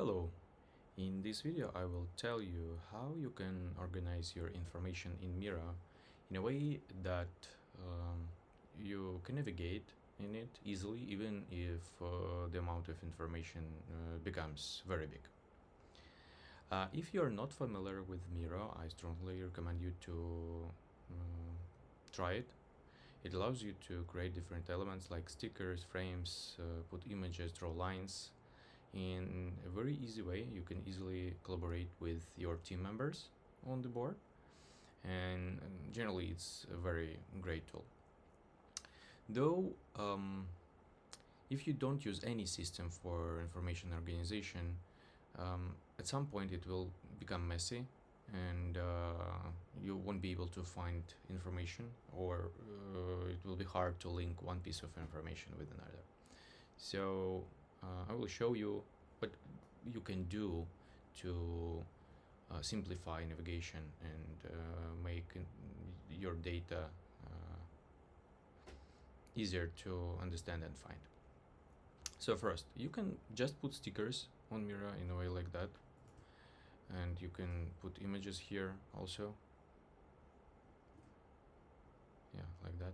Hello, in this video I will tell you how you can organize your information in Miro in a way that you can navigate in it easily even if the amount of information becomes very big. If you are not familiar with Miro, I strongly recommend you to try it. It allows you to create different elements like stickers, frames, put images, draw lines. In a very easy way, you can easily collaborate with your team members on the board, and generally it's a very great tool. Though if you don't use any system for information organization, at some point it will become messy and you won't be able to find information, or it will be hard to link one piece of information with another. So I will show you what you can do to simplify navigation and make your data easier to understand and find. So first, you can just put stickers on Miro in a way like that, and you can put images here also. Yeah, like that.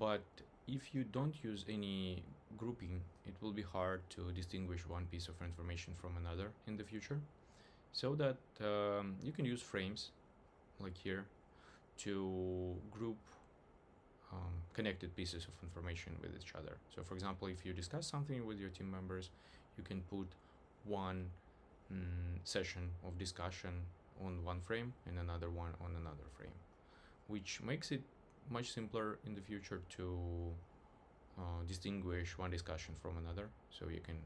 But if you don't use any grouping, it will be hard to distinguish one piece of information from another in the future. So that you can use frames, like here, to group connected pieces of information with each other. So for example, if you discuss something with your team members, you can put one session of discussion on one frame and another one on another frame, which makes it much simpler in the future to distinguish one discussion from another. So you can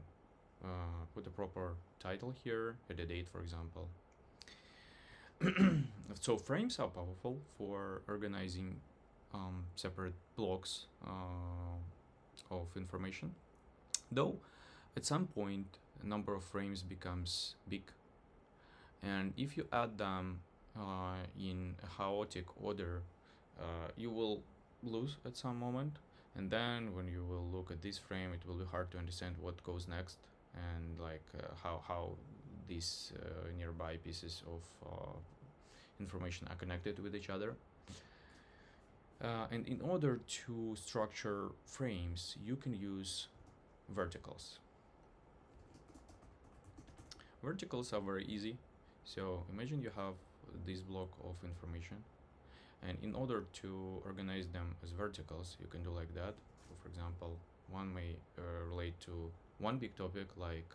put a proper title here, add a date, for example. So frames are powerful for organizing separate blocks of information, though at some point a number of frames becomes big, and if you add them in a chaotic order, you will lose at some moment, and then when you will look at this frame, it will be hard to understand what goes next, and like how these nearby pieces of information are connected with each other. And in order to structure frames, you can use verticals. Verticals are very easy. So imagine you have this block of information, and in order to organize them as verticals, you can do like that. So for example, one may relate to one big topic like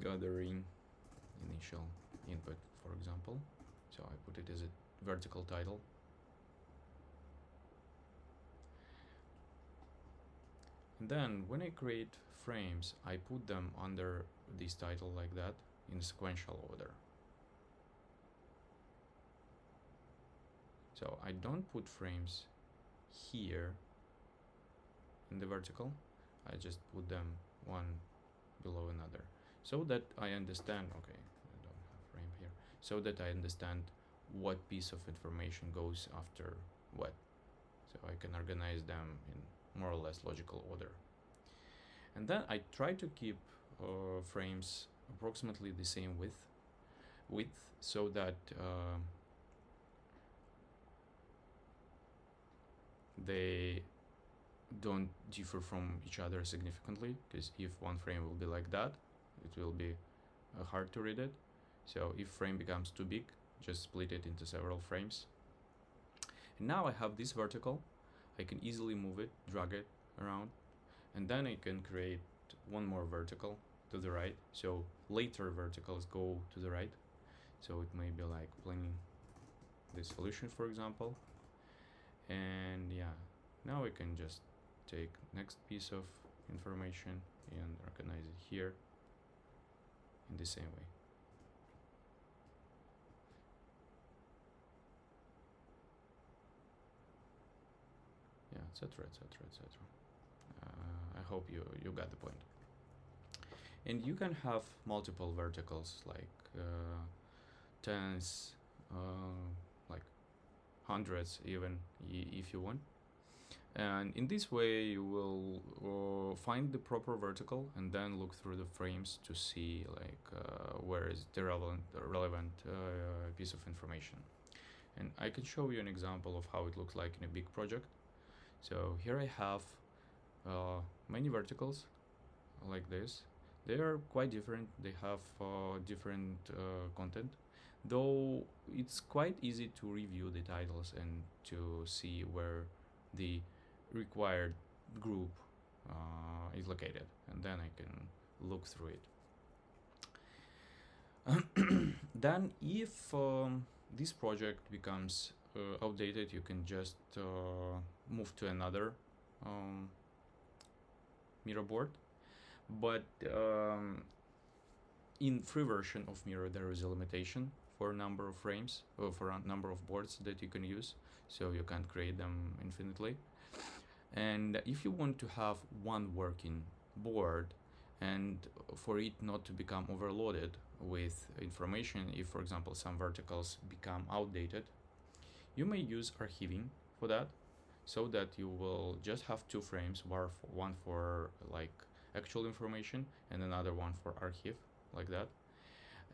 gathering initial input, for example. So I put it as a vertical title. And then when I create frames, I put them under this title like that in sequential order. So I don't put frames here in the vertical, I just put them one below another, so that I understand, okay, I don't have frame here, so that I understand what piece of information goes after what, so I can organize them in more or less logical order. And then I try to keep frames approximately the same width, so that they don't differ from each other significantly, because if one frame will be like that, it will be hard to read it. So if frame becomes too big, just split it into several frames. And now I have this vertical, I can easily move it, drag it around, and then I can create one more vertical to the right, so later verticals go to the right. So it may be like playing this solution, for example. And yeah, now we can just take next piece of information and organize it here in the same way. Yeah, etc, etc, etc. I hope you got the point. And you can have multiple verticals, like tens, like hundreds even, if you want. And in this way you will find the proper vertical and then look through the frames to see like where is the relevant piece of information. And I can show you an example of how it looks like in a big project. So here I have many verticals like this. They are quite different. They have different content, though it's quite easy to review the titles and to see where the required group is located, and then I can look through it. Then if this project becomes outdated, you can just move to another Miro board. But in free version of Miro, there is a limitation for number of frames, or for a number of boards that you can use, so you can't create them infinitely. And if you want to have one working board, and for it not to become overloaded with information, if for example some verticals become outdated, you may use archiving for that, so that you will just have two frames, one for like actual information and another one for archive, like that.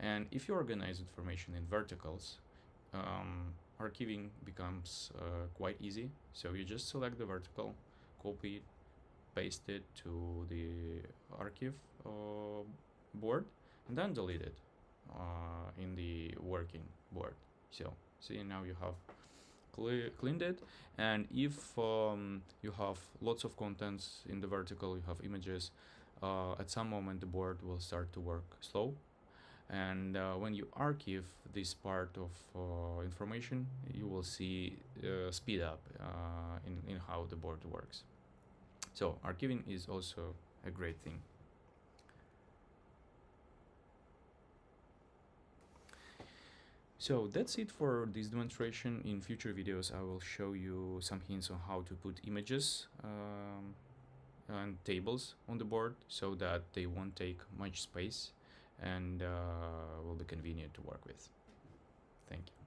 And if you organize information in verticals, archiving becomes quite easy. So you just select the vertical, copy it, paste it to the archive board, and then delete it in the working board. So see, now you have cleaned it. And if you have lots of contents in the vertical, you have images, at some moment the board will start to work slow. And when you archive this part of information, you will see speed up in how the board works. So archiving is also a great thing. So that's it for this demonstration. In future videos I will show you some hints on how to put images and tables on the board, so that they won't take much space and will be convenient to work with. Thank you.